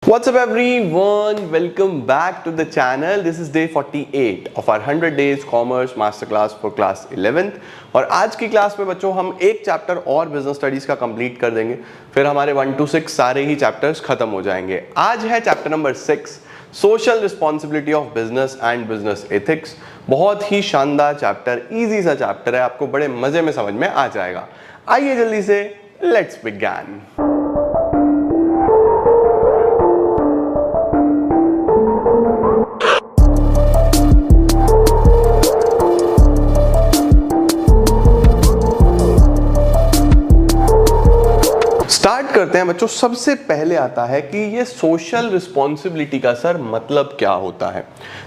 What's up everyone? Welcome back to the channel. This is day 48 of our 100 days commerce masterclass for class 11th और आज की class में बच्चों हम एक चैप्टर और बिजनेस स्टडीज का कंप्लीट कर देंगे, फिर हमारे 1 to 6 सारे ही चैप्टर्स खत्म हो जाएंगे। आज है chapter number 6 social responsibility of business and business ethics. बहुत ही शानदार चैप्टर, इजी सा चैप्टर है, आपको बड़े मजे में समझ में आ जाएगा। आइए जल्दी से लेट्स बिगिन। स्टार्ट करते हैं बच्चों। सबसे पहले आता है कि ये सोशल रिस्पॉन्सिबिलिटी का सर मतलब क्या होता है।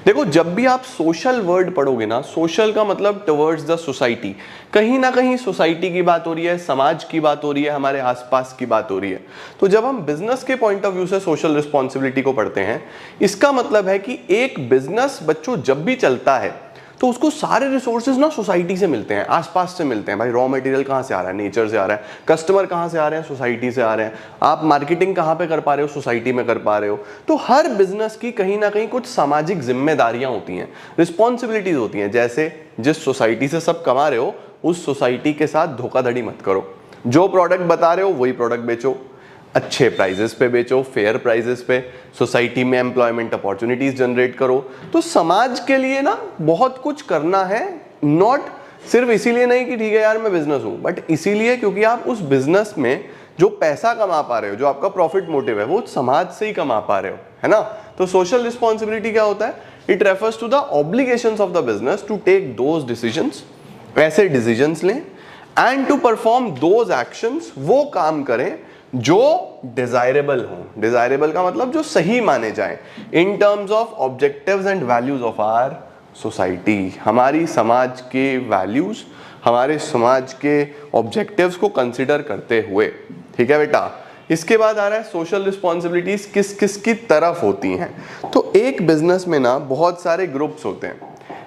देखो, जब भी आप सोशल वर्ड पढ़ोगे ना, सोशल का मतलब टुवर्ड्स द सोसाइटी, कहीं ना कहीं सोसाइटी की बात हो रही है, समाज की बात हो रही है, हमारे आसपास की बात हो रही है। तो जब हम बिजनेस के पॉइंट ऑफ व्यू से सोशल रिस्पॉन्सिबिलिटी को पढ़ते हैं, इसका मतलब है कि एक बिजनेस बच्चों जब भी चलता है तो उसको सारे रिसोर्सेज ना सोसाइटी से मिलते हैं, आसपास से मिलते हैं। भाई रॉ मटेरियल कहाँ से आ रहा है? नेचर से आ रहा है। कस्टमर कहाँ से आ रहे हैं? सोसाइटी से आ रहे हैं। आप मार्केटिंग कहाँ पे कर पा रहे हो? सोसाइटी में कर पा रहे हो। तो हर बिजनेस की कहीं ना कहीं कुछ सामाजिक जिम्मेदारियां होती हैं, रिस्पॉन्सिबिलिटीज होती हैं। जैसे जिस सोसाइटी से सब कमा रहे हो, उस सोसाइटी के साथ धोखाधड़ी मत करो। जो प्रोडक्ट बता रहे हो वही प्रोडक्ट बेचो, अच्छे प्राइजेस पे बेचो, फेयर प्राइजेस पे, सोसाइटी में एम्प्लॉयमेंट अपॉर्चुनिटीज जनरेट करो। तो समाज के लिए ना बहुत कुछ करना है, नॉट सिर्फ इसीलिए नहीं कि ठीक है यार मैं बिजनेस हूं, बट इसीलिए क्योंकि आप उस बिजनेस में जो पैसा कमा पा रहे हो, जो आपका प्रॉफिट मोटिव है, वो समाज से ही कमा पा रहे हो, है ना। तो सोशल रिस्पॉन्सिबिलिटी क्या होता है? It refers to the obligations of the business to take those decisions, ऐसे डिसीजंस लें, and to perform those actions, वो काम करें जो डिजायरेबल हो। डिजायरेबल का मतलब जो सही माने जाए in terms of objectives and values of our society. हमारी समाज के वैल्यूज, हमारे समाज के ऑब्जेक्टिव्स को कंसिडर करते हुए, ठीक है बेटा। इसके बाद आ रहा है सोशल रिस्पॉन्सिबिलिटीज किस किस की तरफ होती हैं। तो एक बिजनेस में ना बहुत सारे ग्रुप्स होते हैं,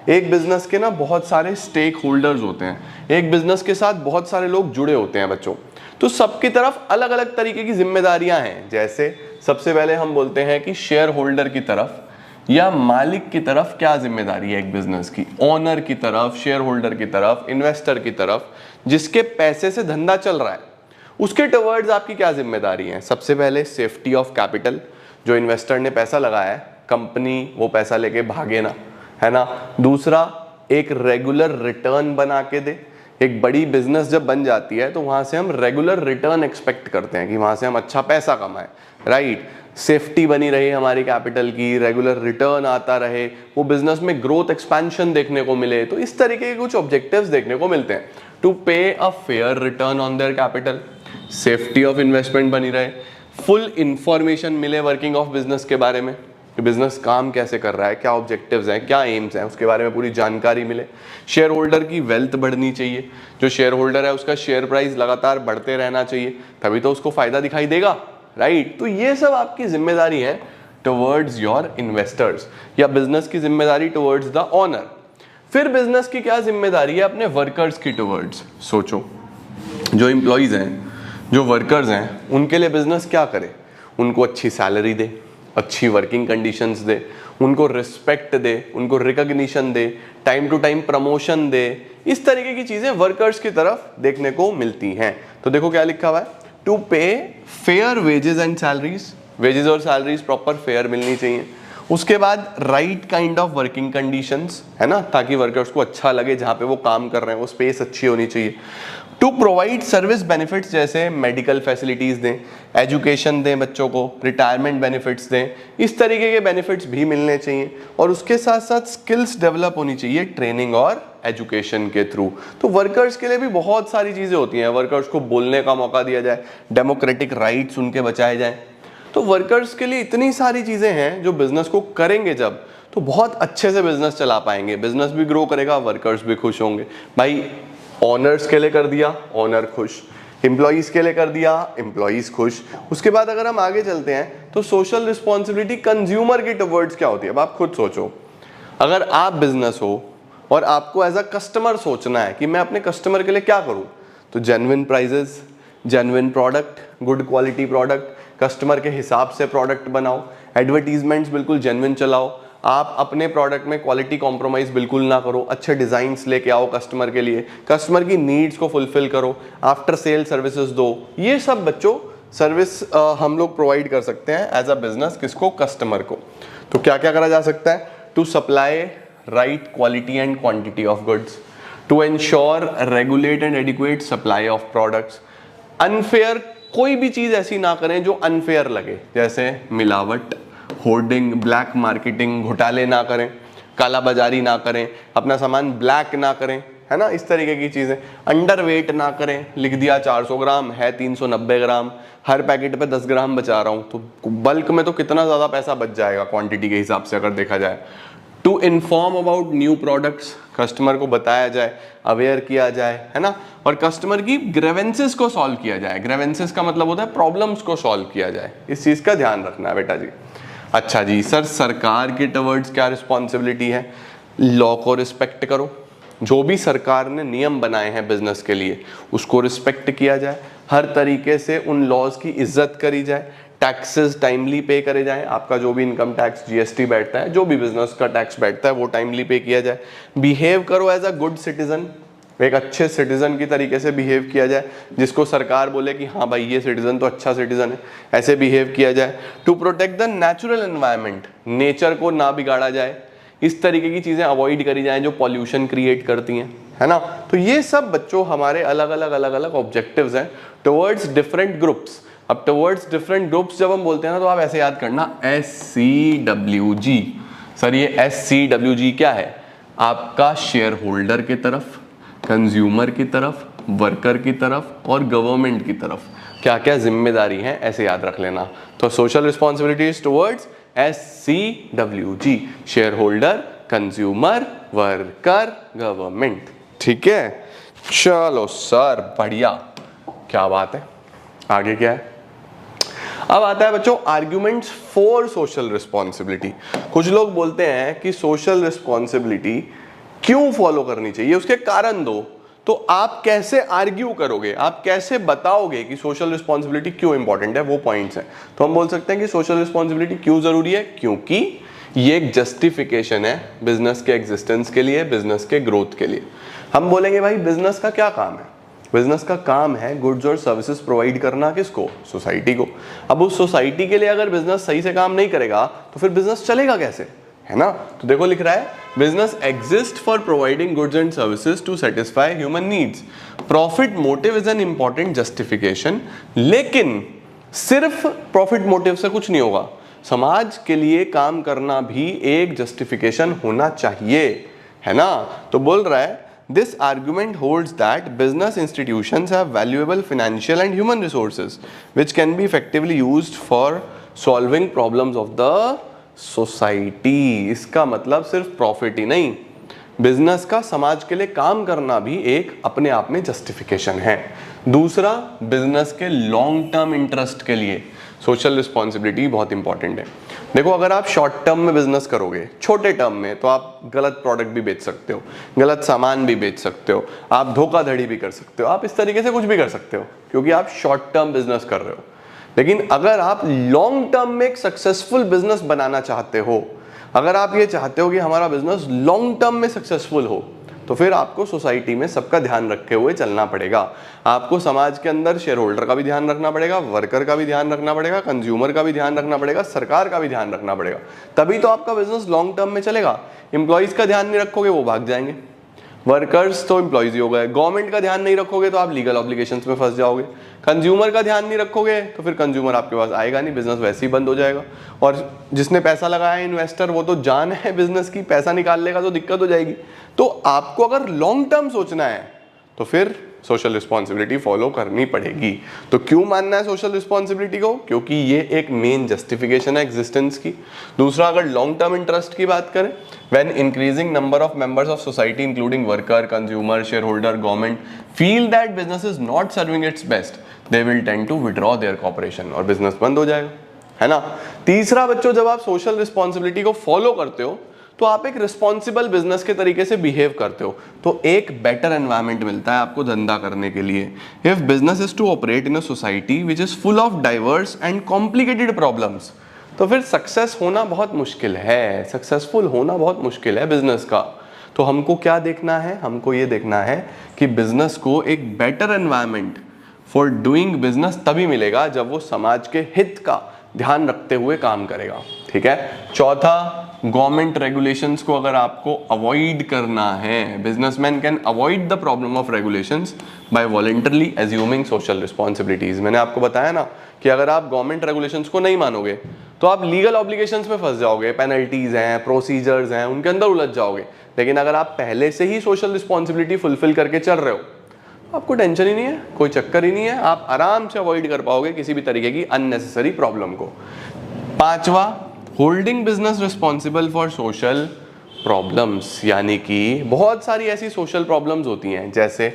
एक बिजनेस के ना बहुत सारे स्टेक होल्डर्स होते हैं, एक बिजनेस के साथ बहुत सारे लोग जुड़े होते हैं बच्चों। तो सबकी तरफ अलग अलग तरीके की जिम्मेदारियां हैं। जैसे सबसे पहले हम बोलते हैं कि शेयर होल्डर की तरफ या मालिक की तरफ क्या जिम्मेदारी है एक बिजनेस की, ओनर की तरफ, शेयर होल्डर की तरफ, इन्वेस्टर की तरफ, जिसके पैसे से धंधा चल रहा है, उसके टुवर्ड्स आपकी क्या जिम्मेदारी है। सबसे पहले सेफ्टी ऑफ कैपिटल, जो इन्वेस्टर ने पैसा लगाया है, कंपनी वो पैसा लेके भागे ना, है ना। दूसरा, एक रेगुलर रिटर्न बना के दे। एक बड़ी बिजनेस जब बन जाती है तो वहां से हम रेगुलर रिटर्न एक्सपेक्ट करते हैं कि वहां से हम अच्छा पैसा कमाएं, राइट। सेफ्टी बनी रहे हमारी कैपिटल की, रेगुलर रिटर्न आता रहे, वो बिजनेस में ग्रोथ एक्सपेंशन देखने को मिले। तो इस तरीके के कुछ ऑब्जेक्टिव्स देखने को मिलते हैं। टू पे a fair return on their capital, safety of investment बनी रहे, फुल इंफॉर्मेशन मिले वर्किंग ऑफ बिजनेस के बारे में, बिजनेस काम कैसे कर रहा है, क्या ऑब्जेक्टिव्स हैं, क्या एम्स हैं, उसके बारे में पूरी जानकारी मिले। शेयर होल्डर की वेल्थ बढ़नी चाहिए, जो शेयर होल्डर है उसका शेयर प्राइस लगातार बढ़ते रहना चाहिए, तभी तो उसको फायदा दिखाई देगा, राइट। तो ये सब आपकी जिम्मेदारी है टुवर्ड्स योर इन्वेस्टर्स, या बिजनेस की जिम्मेदारी टुवर्ड्स द ओनर। फिर बिजनेस की क्या जिम्मेदारी है अपने वर्कर्स की टुवर्ड्स। सोचो, जो एम्प्लॉइज हैं, जो वर्कर्स हैं, उनके लिए बिजनेस क्या करे? उनको अच्छी सैलरी दे, अच्छी वर्किंग कंडीशंस दे, उनको रिस्पेक्ट दे, उनको रिकॉग्निशन दे, टाइम टू टाइम प्रमोशन दे। इस तरीके की चीजें वर्कर्स की तरफ देखने को मिलती हैं। तो देखो क्या लिखा हुआ है, टू पे fair wages and salaries, wages और सैलरीज प्रॉपर फेयर मिलनी चाहिए। उसके बाद right kind of working conditions, है ना, ताकि वर्कर्स को अच्छा लगे जहां पे वो काम कर रहे हैं, वो स्पेस अच्छी होनी चाहिए। टू प्रोवाइड सर्विस बेनिफिट्स, जैसे मेडिकल फैसिलिटीज दें, एजुकेशन दें बच्चों को, रिटायरमेंट बेनिफिट्स दें, इस तरीके के बेनिफिट्स भी मिलने चाहिए। और उसके साथ साथ स्किल्स डेवलप होनी चाहिए ट्रेनिंग और एजुकेशन के थ्रू। तो वर्कर्स के लिए भी बहुत सारी चीजें होती हैं। वर्कर्स को बोलने का मौका दिया जाए, डेमोक्रेटिक राइट्स उनके बचाए जाए। तो वर्कर्स के लिए इतनी सारी चीजें हैं जो बिजनेस को करेंगे जब, तो बहुत अच्छे से बिजनेस चला पाएंगे, बिजनेस भी ग्रो करेगा, वर्कर्स भी खुश होंगे। भाई ओनर्स के लिए कर दिया, ओनर खुश, एम्प्लॉइज के लिए कर दिया, एम्प्लॉइज खुश। उसके बाद अगर हम आगे चलते हैं तो सोशल रिस्पॉन्सिबिलिटी कंज्यूमर की टुवर्ड्स क्या होती है। अब आप खुद सोचो, अगर आप बिजनेस हो और आपको एज अ कस्टमर सोचना है कि मैं अपने कस्टमर के लिए क्या करूं, तो genuine prices, genuine product, good quality product, customer के हिसाब से प्रोडक्ट बनाओ, एडवर्टीजमेंट्स बिल्कुल जेन्युइन चलाओ, आप अपने प्रोडक्ट में क्वालिटी कॉम्प्रोमाइज बिल्कुल ना करो, अच्छे डिजाइन्स लेके आओ कस्टमर के लिए, कस्टमर की नीड्स को फुलफिल करो, आफ्टर सेल सर्विसेज दो। ये सब बच्चों सर्विस हम लोग प्रोवाइड कर सकते हैं एज अ बिजनेस, किसको, कस्टमर को। तो क्या क्या करा जा सकता है, to supply right quality and quantity of goods, to ensure regulate and adequate supply of products, unfair कोई भी चीज ऐसी ना करें जो अनफेयर लगे, जैसे मिलावट, होर्डिंग, ब्लैक मार्केटिंग, घोटाले ना करें, काला बाजारी ना करें, अपना सामान ब्लैक ना करें, है ना, इस तरीके की चीजें। अंडर वेट ना करें, लिख दिया 400 ग्राम है 390 ग्राम, हर पैकेट पे 10 ग्राम बचा रहा हूं, तो बल्क में तो कितना ज्यादा पैसा बच जाएगा क्वांटिटी के हिसाब से अगर देखा जाए। To inform about new products, customer को बताया जाए, अवेयर किया जाए, है ना, और कस्टमर की ग्रेवेंसेस को सॉल्व किया जाए। ग्रेवेंसेस का मतलब होता है प्रॉब्लम्स को सॉल्व किया जाए, इस चीज का ध्यान रखना है बेटा जी। अच्छा जी सर, सरकार के टवर्ड्स क्या रिस्पॉन्सिबिलिटी है, लॉ को रिस्पेक्ट करो, जो भी सरकार ने नियम बनाए हैं बिजनेस के लिए उसको रिस्पेक्ट किया जाए, हर तरीके से उन लॉज की इज्जत करी जाए, टैक्सेस टाइमली पे करे जाए, आपका जो भी इनकम टैक्स, जीएसटी बैठता है, जो भी बिजनेस का टैक्स बैठता है वो टाइमली पे किया जाए। बिहेव करो एज अ गुड सिटीजन, एक अच्छे सिटीजन की तरीके से बिहेव किया जाए, जिसको सरकार बोले कि हाँ भाई ये सिटीजन तो अच्छा सिटीजन है, ऐसे बिहेव किया जाए। To protect the natural environment, nature को ना बिगाड़ा जाए, इस तरीके की चीजें अवॉइड करी जाएं जो पॉल्यूशन क्रिएट करती हैं, है ना। तो ये सब बच्चों हमारे अलग अलग ऑब्जेक्टिव्स हैं टुवर्ड्स डिफरेंट ग्रुप्स। अब टुवर्ड्स डिफरेंट ग्रुप्स जब हम बोलते हैं ना, तो आप ऐसे याद करना SCWG। सर ये SCWG क्या है, आपका शेयर होल्डर की तरफ, कंज्यूमर की तरफ, वर्कर की तरफ और गवर्नमेंट की तरफ क्या क्या जिम्मेदारी है, ऐसे याद रख लेना। तो social responsibilities towards SCWG, share holder, consumer, worker, government. ठीक है, चलो सर बढ़िया, क्या बात है, आगे क्या है। अब आता है बच्चों आर्ग्यूमेंट्स फॉर सोशल रिस्पॉन्सिबिलिटी। कुछ लोग बोलते हैं कि सोशल रिस्पॉन्सिबिलिटी क्यों फॉलो करनी चाहिए, उसके कारण दो। तो आप कैसे आर्ग्यू करोगे, आप कैसे बताओगे कि सोशल रिस्पॉन्सिबिलिटी क्यों इंपॉर्टेंट है, वो पॉइंट्स हैं। तो हम बोल सकते हैं कि सोशल रिस्पॉन्सिबिलिटी क्यों जरूरी है, क्योंकि ये एक जस्टिफिकेशन है बिजनेस के एग्जिस्टेंस के लिए, बिजनेस के ग्रोथ के लिए। हम बोलेंगे भाई बिजनेस का क्या काम है, बिजनेस का काम है गुड्स और सर्विसेज प्रोवाइड करना, किसको, सोसाइटी को। अब उस सोसाइटी के लिए अगर बिजनेस सही से काम नहीं करेगा तो फिर बिजनेस चलेगा कैसे, है ना। तो देखो लिख रहा है, business exist for providing goods and services to satisfy human needs, profit motive is an important justification. लेकिन सिर्फ प्रॉफिट मोटिव से कुछ नहीं होगा, समाज के लिए काम करना भी एक जस्टिफिकेशन होना चाहिए, है ना। तो बोल रहा है, this argument holds that business institutions have valuable financial and human resources which can be effectively used for solving problems of the society। इसका मतलब सिर्फ प्रॉफिट ही नहीं, बिजनेस का समाज के लिए काम करना भी एक अपने आप में जस्टिफिकेशन है। दूसरा, बिजनेस के लॉन्ग टर्म इंटरेस्ट के लिए सोशल रिस्पॉन्सिबिलिटी बहुत इंपॉर्टेंट है। देखो अगर आप शॉर्ट टर्म में बिजनेस करोगे, छोटे टर्म में, तो आप गलत प्रोडक्ट भी बेच सकते हो, गलत सामान भी बेच सकते हो, आप धोखाधड़ी भी कर सकते हो, आप इस तरीके से कुछ भी कर सकते हो क्योंकि आप शॉर्ट टर्म बिजनेस कर रहे हो। लेकिन अगर आप लॉन्ग टर्म में एक सक्सेसफुल बिजनेस बनाना चाहते हो, अगर आप ये चाहते हो कि हमारा बिजनेस लॉन्ग टर्म में सक्सेसफुल हो, तो फिर आपको सोसाइटी में सबका ध्यान रखते हुए चलना पड़ेगा। आपको समाज के अंदर शेयर होल्डर का भी ध्यान रखना पड़ेगा, वर्कर का भी ध्यान रखना पड़ेगा, कंज्यूमर का भी ध्यान रखना पड़ेगा, सरकार का भी ध्यान रखना पड़ेगा, तभी तो आपका बिजनेस लॉन्ग टर्म में चलेगा। एम्प्लॉइज का ध्यान नहीं रखोगे वो भाग जाएंगे, वर्कर्स तो एम्प्लॉइज ही हो गए, गवर्नमेंट का ध्यान नहीं रखोगे तो आप लीगल ऑब्लिगेशंस में फंस जाओगे, कंज्यूमर का ध्यान नहीं रखोगे तो फिर कंज्यूमर आपके पास आएगा नहीं, बिजनेस वैसे ही बंद हो जाएगा। और जिसने पैसा लगाया है इन्वेस्टर, वो तो जान है बिजनेस की, पैसा निकाल लेगा तो दिक्कत हो जाएगी। तो आपको अगर लॉन्ग टर्म सोचना है तो फिर सोशल रिस्पॉन्सिबिलिटी फॉलो करनी पड़ेगी। तो क्यों मानना है सोशल रिस्पॉन्सिबिलिटी को, क्योंकि ये एक मेन जस्टिफिकेशन है एग्जिस्टेंस की। दूसरा, अगर लॉन्ग टर्म इंटरेस्ट की बात करें, when increasing number of members of society including worker, consumer, share holder, government feel that business is not serving its best, they will tend to withdraw their corporation, और business बंद हो जाएगा, है ना। तीसरा बच्चों, जब आप सोशल रिस्पॉन्सिबिलिटी को फॉलो करते हो तो आप एक रिस्पॉन्सिबल बिजनेस के तरीके से बिहेव करते हो, तो एक बेटर एनवायरनमेंट मिलता है आपको धंधा करने के लिए। If business is to operate in a society which is full of diverse and complicated problems, तो फिर सक्सेस होना बहुत मुश्किल है, सक्सेसफुल होना बहुत मुश्किल है बिजनेस का। तो हमको क्या देखना है, हमको ये देखना है कि बिजनेस को एक better environment for doing business तभी मिलेगा जब वो समाज के हित का ध्यान रखते हुए काम करेगा। ठीक है। चौथा, गवर्नमेंट रेगुलेशंस को अगर आपको अवॉइड करना है, businessman can avoid the problem of regulations by voluntarily assuming social responsibilities. मैंने आपको बताया ना कि अगर आप गवर्नमेंट रेगुलेशंस को नहीं मानोगे तो आप लीगल ऑब्लिगेशंस में फंस जाओगे, पेनल्टीज हैं, प्रोसीजर्स हैं, उनके अंदर उलझ जाओगे। लेकिन अगर आप पहले से ही सोशल रिस्पॉन्सिबिलिटी फुलफिल करके चल रहे हो, आपको टेंशन ही नहीं है, कोई चक्कर ही नहीं है, आप आराम से अवॉइड कर पाओगे किसी भी तरीके की अननेसेसरी प्रॉब्लम को। पांचवा, holding business responsible for social problems, यानी कि बहुत सारी ऐसी सोशल प्रॉब्लम्स होती हैं जैसे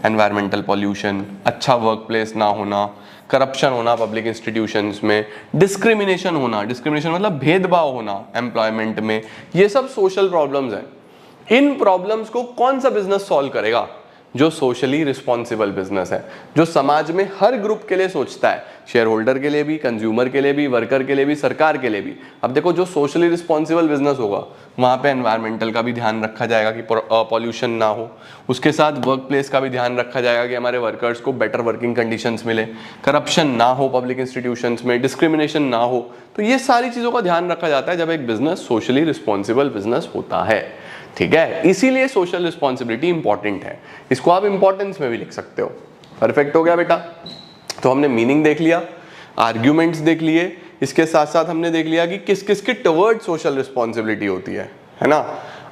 एनवायरमेंटल पॉल्यूशन, अच्छा वर्क प्लेस ना होना, करप्शन होना पब्लिक इंस्टीट्यूशंस में, डिस्क्रिमिनेशन होना, डिस्क्रिमिनेशन मतलब भेदभाव होना एम्प्लॉयमेंट में, ये सब सोशल प्रॉब्लम्स हैं। इन प्रॉब्लम्स को कौन सा बिजनेस सॉल्व करेगा? जो सोशली रिस्पॉन्सिबल बिजनेस है, जो समाज में हर ग्रुप के लिए सोचता है, शेयर होल्डर के लिए भी, कंज्यूमर के लिए भी, वर्कर के लिए भी, सरकार के लिए भी। अब देखो, जो सोशली रिस्पॉन्सिबल बिजनेस होगा वहां पे एनवायरमेंटल का भी ध्यान रखा जाएगा कि पॉल्यूशन ना हो, उसके साथ वर्क प्लेस का भी ध्यान रखा जाएगा कि हमारे वर्कर्स को बेटर वर्किंग कंडीशंस मिले, करप्शन ना हो पब्लिक इंस्टीट्यूशंस में, डिस्क्रिमिनेशन ना हो। तो ये सारी चीजों का ध्यान रखा जाता है जब एक बिजनेस सोशली रिस्पॉन्सिबल बिजनेस होता है। ठीक है, इसीलिए सोशल रिस्पॉन्सिबिलिटी इंपॉर्टेंट है। इसको आप इंपॉर्टेंस में भी लिख सकते हो। परफेक्ट हो गया बेटा। तो हमने मीनिंग देख लिया, आर्ग्यूमेंट्स देख लिए, इसके साथ साथ हमने देख लिया कि किस किस के टुवर्ड सोशल रिस्पॉन्सिबिलिटी होती है ना।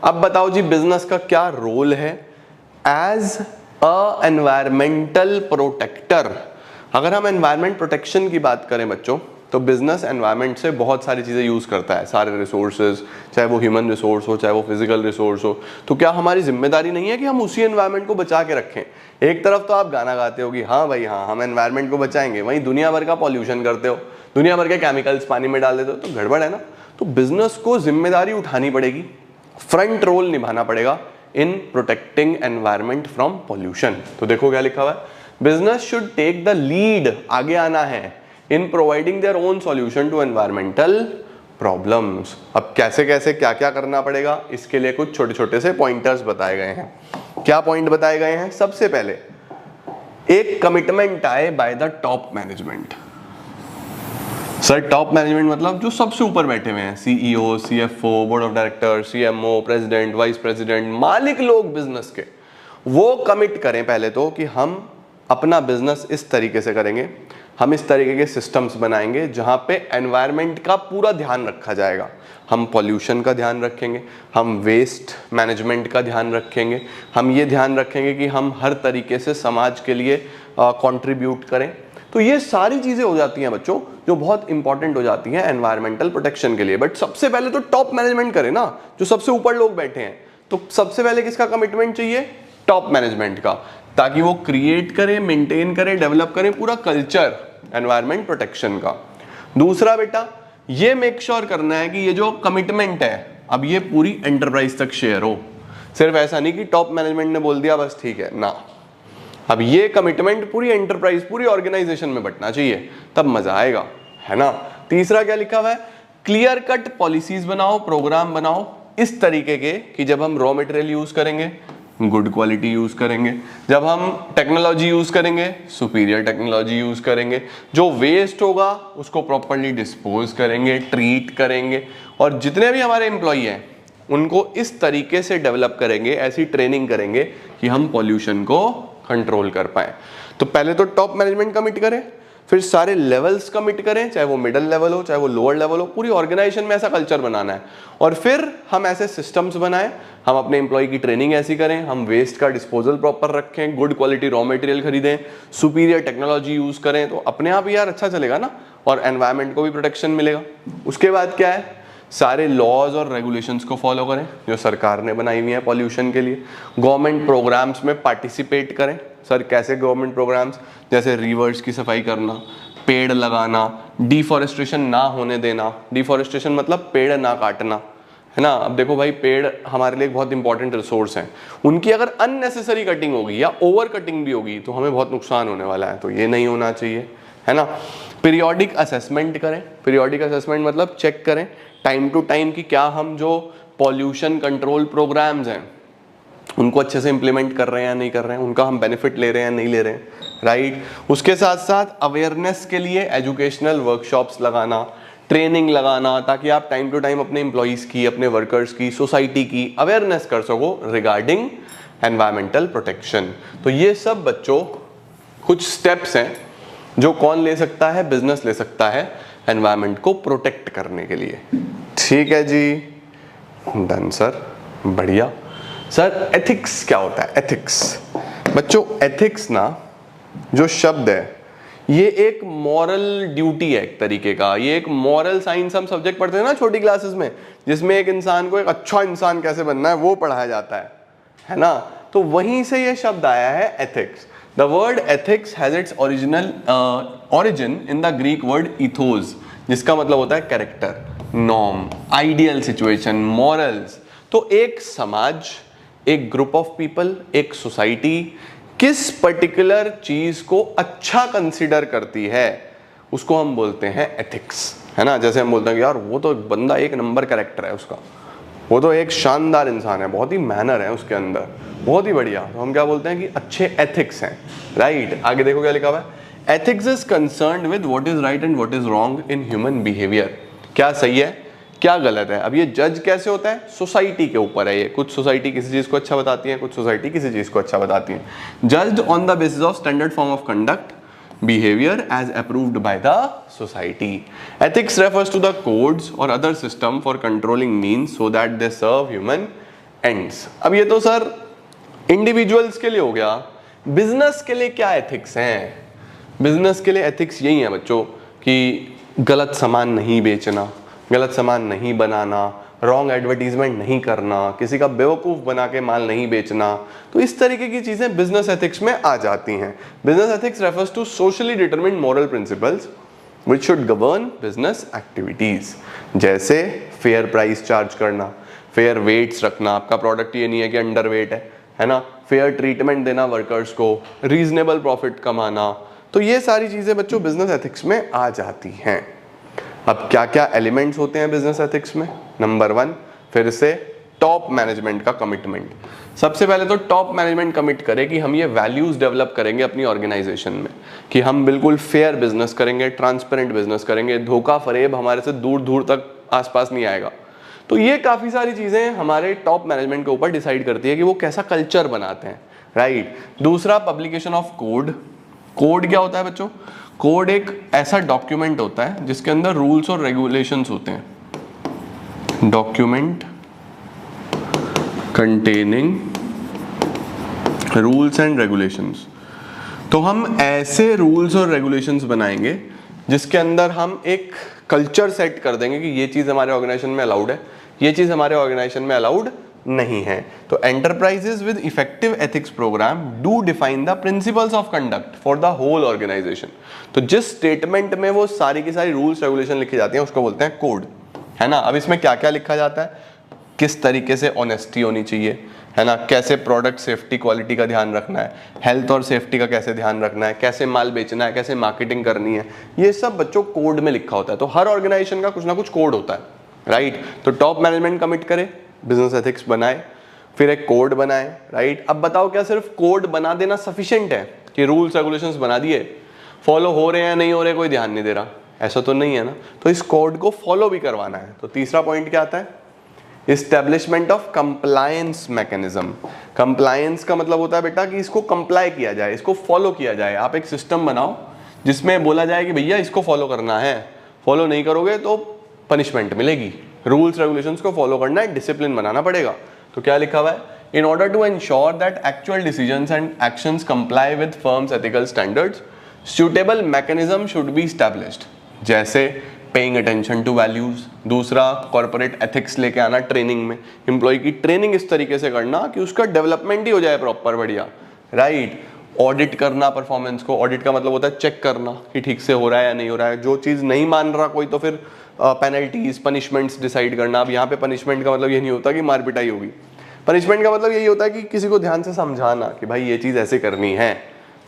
अब बताओ जी, बिजनेस का क्या रोल है एज अ एनवायरमेंटल प्रोटेक्टर। अगर हम एनवायरमेंट प्रोटेक्शन की बात करें बच्चों, तो बिजनेस एनवायरनमेंट से बहुत सारी चीज़ें यूज़ करता है, सारे रिसोर्सेज, चाहे वो ह्यूमन रिसोर्स हो, चाहे वो फिजिकल रिसोर्स हो। तो क्या हमारी जिम्मेदारी नहीं है कि हम उसी एनवायरनमेंट को बचा के रखें? एक तरफ तो आप गाना गाते हो कि हाँ भाई हाँ, हम एनवायरनमेंट को बचाएंगे, वहीं दुनिया भर का पॉल्यूशन करते हो, दुनिया भर के केमिकल्स पानी में डाल देते हो, तो गड़बड़ है ना। तो बिजनेस को जिम्मेदारी उठानी पड़ेगी, फ्रंट रोल निभाना पड़ेगा in protecting environment from pollution. तो देखो क्या लिखा हुआ है, business should take the lead, आगे आना है, in providing their own solution to environmental problems। अब कैसे कैसे क्या क्या करना पड़ेगा, इसके लिए कुछ छोटे छोटे से पॉइंटर्स बताए गए हैं। क्या पॉइंट बताए गए हैं? सबसे पहले एक कमिटमेंट आए by the top management. Sir top management मतलब जो सबसे ऊपर बैठे हुए हैं, CEO, CFO, board of director, CMO, president, vice president, मालिक लोग बिजनेस के, वो कमिट करें पहले तो कि हम अपना बिजनेस इस तरीके से करेंगे, हम इस तरीके के सिस्टम्स बनाएंगे जहां पे एनवायरनमेंट का पूरा ध्यान रखा जाएगा। हम पॉल्यूशन का ध्यान रखेंगे, हम वेस्ट मैनेजमेंट का ध्यान रखेंगे, हम ये ध्यान रखेंगे कि हम हर तरीके से समाज के लिए कंट्रीब्यूट करें। तो ये सारी चीज़ें हो जाती हैं बच्चों जो बहुत इंपॉर्टेंट हो जाती हैं एनवायरमेंटल प्रोटेक्शन के लिए। बट सबसे पहले तो टॉप मैनेजमेंट करे ना, जो सबसे ऊपर लोग बैठे हैं। तो सबसे पहले किसका कमिटमेंट चाहिए? टॉप मैनेजमेंट का, ताकि वो क्रिएट करें, मेंटेन करें, डेवलप करें पूरा कल्चर एनवायरमेंट प्रोटेक्शन का। दूसरा बेटा, ये मेक श्योर करना है कि ये जो कमिटमेंट है अब ये पूरी एंटरप्राइज तक शेयर हो। सिर्फ ऐसा नहीं कि टॉप मैनेजमेंट ने बोल दिया बस ठीक है ना, अब ये कमिटमेंट पूरी एंटरप्राइज, पूरी ऑर्गेनाइजेशन में बंटना चाहिए, तब मजा आएगा, है ना। तीसरा क्या लिखा हुआ है? क्लियर कट पॉलिसीज बनाओ, प्रोग्राम बनाओ इस तरीके के कि जब हम रॉ मटेरियल यूज करेंगे गुड क्वालिटी यूज करेंगे, जब हम टेक्नोलॉजी यूज करेंगे सुपीरियर टेक्नोलॉजी यूज करेंगे, जो वेस्ट होगा उसको प्रॉपर्ली डिस्पोज करेंगे, ट्रीट करेंगे, और जितने भी हमारे एम्प्लॉई हैं उनको इस तरीके से डेवलप करेंगे, ऐसी ट्रेनिंग करेंगे कि हम पॉल्यूशन को कंट्रोल कर पाए। तो पहले तो टॉप मैनेजमेंट कमिट करें, फिर सारे लेवल्स कमिट करें, चाहे वो मिडिल लेवल हो चाहे वो लोअर लेवल हो, पूरी ऑर्गेनाइजेशन में ऐसा कल्चर बनाना है। और फिर हम ऐसे सिस्टम्स बनाएं, हम अपने एम्प्लॉय की ट्रेनिंग ऐसी करें, हम वेस्ट का डिस्पोजल प्रॉपर रखें, गुड क्वालिटी रॉ मटेरियल खरीदें, सुपीरियर टेक्नोलॉजी यूज करें, तो अपने आप यार अच्छा चलेगा ना, और एनवायरनमेंट को भी प्रोटेक्शन मिलेगा। उसके बाद क्या है? सारे लॉज और रेगुलेशंस को फॉलो करें जो सरकार ने बनाई हुई है पॉल्यूशन के लिए। गवर्नमेंट प्रोग्राम्स में पार्टिसिपेट करें। सर कैसे गवर्नमेंट प्रोग्राम्स? जैसे रिवर्स की सफाई करना, पेड़ लगाना, डिफॉरेस्टेशन ना होने देना, डिफॉरेस्टेशन मतलब पेड़ ना काटना, है ना। अब देखो भाई, पेड़ हमारे लिए बहुत इंपॉर्टेंट रिसोर्स हैं, उनकी अगर अननेसेसरी कटिंग होगी या ओवर कटिंग भी होगी तो हमें बहुत नुकसान होने वाला है, तो ये नहीं होना चाहिए, है ना। पीरियोडिक असेसमेंट करें, पीरियोडिक असेसमेंट मतलब चेक करें टाइम टू टाइम कि क्या हम जो पॉल्यूशन कंट्रोल प्रोग्राम्स हैं उनको अच्छे से इंप्लीमेंट कर रहे हैं या नहीं कर रहे हैं, उनका हम बेनिफिट ले रहे हैं या नहीं ले रहे हैं, राइट। उसके साथ साथ अवेयरनेस के लिए एजुकेशनल वर्कशॉप्स लगाना, ट्रेनिंग लगाना, ताकि आप टाइम टू टाइम अपने एम्प्लॉयज़ की, अपने वर्कर्स की, सोसाइटी की अवेयरनेस कर सको रिगार्डिंग एनवायरमेंटल प्रोटेक्शन। तो ये सब बच्चों कुछ स्टेप्स हैं जो कौन ले सकता है, बिजनेस ले सकता है एनवायरमेंट को प्रोटेक्ट करने के लिए। ठीक है जी, डन सर, बढ़िया। सर एथिक्स क्या होता है? एथिक्स बच्चों, एथिक्स ना जो शब्द है ये एक मॉरल ड्यूटी है एक तरीके का, ये एक मॉरल साइंस हम सब्जेक्ट पढ़ते हैं ना छोटी क्लासेस में, जिसमें एक इंसान को एक अच्छा इंसान कैसे बनना है वो पढ़ाया जाता है ना। तो वहीं से ये शब्द आया है ethics. The word ethics has its origin in the Greek word ethos, जिसका मतलब होता है character, norm, ideal situation, morals. तो एक समाज, एक ग्रुप ऑफ पीपल, एक सोसाइटी किस पर्टिकुलर चीज को अच्छा कंसीडर करती है उसको हम बोलते हैं एथिक्स, है ना। जैसे हम बोलते हैं कि यार वो तो बंदा एक नंबर कैरेक्टर है उसका, वो तो एक शानदार इंसान है, बहुत ही मैनर है उसके अंदर, बहुत ही बढ़िया, तो हम क्या बोलते हैं कि अच्छे एथिक्स हैं, राइट। आगे देखो क्या लिखा हुआ है, ethics is concerned with what is right and what is wrong in human behaviour. क्या सही है क्या गलत है। अब ये जज कैसे होता है? सोसाइटी के ऊपर है ये, कुछ सोसाइटी किसी चीज को अच्छा बताती है, कुछ सोसाइटी किसी चीज को अच्छा बताती है। Judged on the basis of standard form of conduct behavior as approved by the society. Ethics refers to the codes or other system for controlling means so that they serve human ends. अब ये तो sir individuals के लिए हो गया, business के लिए क्या एथिक्स हैं? बिजनेस के लिए एथिक्स यही है बच्चों कि गलत सामान नहीं बेचना, गलत सामान नहीं बनाना, रॉन्ग एडवर्टीजमेंट नहीं करना, किसी का बेवकूफ़ बना के माल नहीं बेचना। तो इस तरीके की चीज़ें बिजनेस एथिक्स में आ जाती हैं। Business ethics refers to socially determined moral principles which should govern business activities, जैसे फेयर प्राइस चार्ज करना, फेयर वेट्स रखना, आपका प्रोडक्ट ये नहीं है कि अंडर वेट है ना, फेयर ट्रीटमेंट देना वर्कर्स को, रीजनेबल प्रॉफिट कमाना। तो ये सारी चीज़ें बच्चों बिजनेस एथिक्स में आ जाती हैं। अब क्या क्या एलिमेंट्स होते हैं बिजनेस एथिक्स में? नंबर 1 फिर से टॉप मैनेजमेंट का कमिटमेंट। सबसे पहले तो टॉप मैनेजमेंट कमिट करे कि हम ये वैल्यूज डेवलप करेंगे अपनी ऑर्गेनाइजेशन में कि हम बिल्कुल फेयर बिजनेस करेंगे, ट्रांसपेरेंट बिजनेस करेंगे, धोखा फरेब हमारे से दूर दूर तक आसपास नहीं आएगा। तो ये काफ़ी सारी चीज़ें हमारे टॉप मैनेजमेंट के ऊपर डिसाइड करती है कि वो कैसा कल्चर बनाते हैं, राइट। दूसरा पब्लिकेशन ऑफ कोड। कोड क्या होता है बच्चों? कोड एक ऐसा डॉक्यूमेंट होता है जिसके अंदर रूल्स और रेगुलेशंस होते हैं। Document containing rules and regulations. तो हम ऐसे रूल्स और रेगुलेशंस बनाएंगे जिसके अंदर हम एक कल्चर सेट कर देंगे कि ये चीज़ हमारे ऑर्गेनाइजेशन में अलाउड है, ये चीज़ हमारे ऑर्गेनाइजेशन में अलाउड नहीं है। तो enterprises with effective ethics program do define the principles of conduct for the whole organisation. तो जिस स्टेटमेंट में वो सारी की सारी रूल्स रेगुलेशन लिखी जाती हैं उसको बोलते हैं कोड, है ना। अब इसमें क्या क्या लिखा जाता है? किस तरीके से ऑनेस्टी होनी चाहिए, है ना, कैसे प्रोडक्ट सेफ्टी क्वालिटी का ध्यान रखना है, हेल्थ और सेफ्टी का कैसे ध्यान रखना है, कैसे माल बेचना है, कैसे मार्केटिंग करनी है, ये सब बच्चों कोड में लिखा होता है। तो हर ऑर्गेनाइजेशन का कुछ ना कुछ कोड होता है, राइट। तो टॉप मैनेजमेंट कमिट करे, बिजनेस एथिक्स बनाए, फिर एक कोड बनाए, राइट। अब बताओ क्या सिर्फ कोड बना देना सफिशिएंट है कि रूल्स रेगुलेशंस बना दिए, फॉलो हो रहे हैं नहीं हो रहे कोई ध्यान नहीं दे रहा? ऐसा तो नहीं है ना। तो इस कोड को फॉलो भी करवाना है। तो तीसरा पॉइंट क्या आता है? Establishment of compliance mechanism. Compliance का मतलब होता है बेटा कि इसको कंप्लाई किया जाए, इसको फॉलो किया जाए। आप एक सिस्टम बनाओ जिसमें बोला जाए कि भैया इसको फॉलो करना है, फॉलो नहीं करोगे तो पनिशमेंट मिलेगी। रूल्स रेगुलेशंस को फॉलो करना है, डिसिप्लिन बनाना पड़ेगा। तो क्या लिखा हुआ है? In order to ensure that actual decisions and actions comply with firms ethical standards, suitable mechanism should be established, जैसे पेइंग अटेंशन टू वैल्यूज। दूसरा कॉर्पोरेट एथिक्स लेके आना ट्रेनिंग में, एम्प्लॉय की ट्रेनिंग इस तरीके से करना कि उसका डेवलपमेंट ही हो जाए प्रॉपर बढ़िया, राइट। ऑडिट करना परफॉर्मेंस को, ऑडिट का मतलब होता है चेक करना कि ठीक से हो रहा है या नहीं हो रहा है। जो चीज़ नहीं मान रहा कोई तो फिर पेनल्टीज, पनिशमेंट्स डिसाइड करना। अब यहाँ पे पनिशमेंट का मतलब ये नहीं होता कि मार पिटाई होगी, पनिशमेंट का मतलब यही होता है कि किसी को ध्यान से समझाना कि भाई ये चीज़ ऐसे करनी है,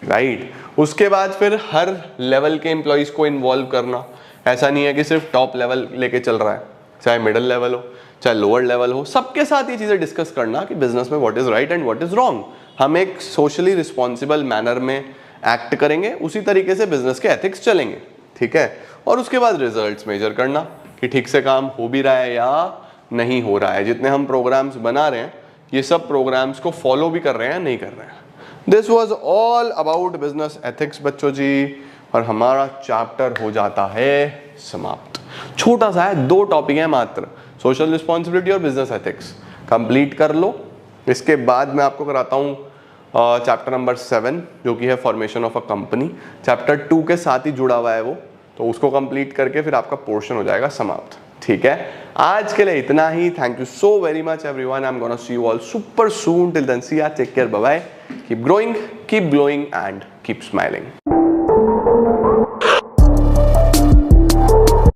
राइट। उसके बाद फिर हर लेवल के एम्प्लॉयज़ को इन्वॉल्व करना। ऐसा नहीं है कि सिर्फ टॉप लेवल लेके चल रहा है, चाहे मिडिल लेवल हो चाहे लोअर लेवल हो, सबके साथ ये चीज़ें डिस्कस करना कि बिजनेस में what is right and what is wrong. हम एक सोशली रिस्पॉन्सिबल मैनर में एक्ट करेंगे, उसी तरीके से बिजनेस के एथिक्स चलेंगे, ठीक है। और उसके बाद रिजल्ट्स मेजर करना कि ठीक से काम हो भी रहा है या नहीं हो रहा है। जितने हम प्रोग्राम्स बना रहे हैं ये सब प्रोग्राम्स को फॉलो भी कर रहे हैं या नहीं कर रहे हैं। This was all about business ethics बच्चों जी, और हमारा चैप्टर हो जाता है समाप्त। छोटा सा है, 2 टॉपिक है मात्र, सोशल रिस्पॉन्सिबिलिटी और बिजनेस एथिक्स। कंप्लीट कर लो। इसके बाद मैं आपको कराता हूँ चैप्टर नंबर 7 जो कि है formation of a company. Chapter 2 के साथ ही जुड़ा हुआ है वो, तो उसको कंप्लीट करके फिर आपका पोर्शन हो जाएगा समाप्त, ठीक है। आज के लिए इतना ही। Thank you so very much everyone. I am gonna see you all super soon. Till then see ya, take care, bye bye, keep growing, keep glowing and keep smiling.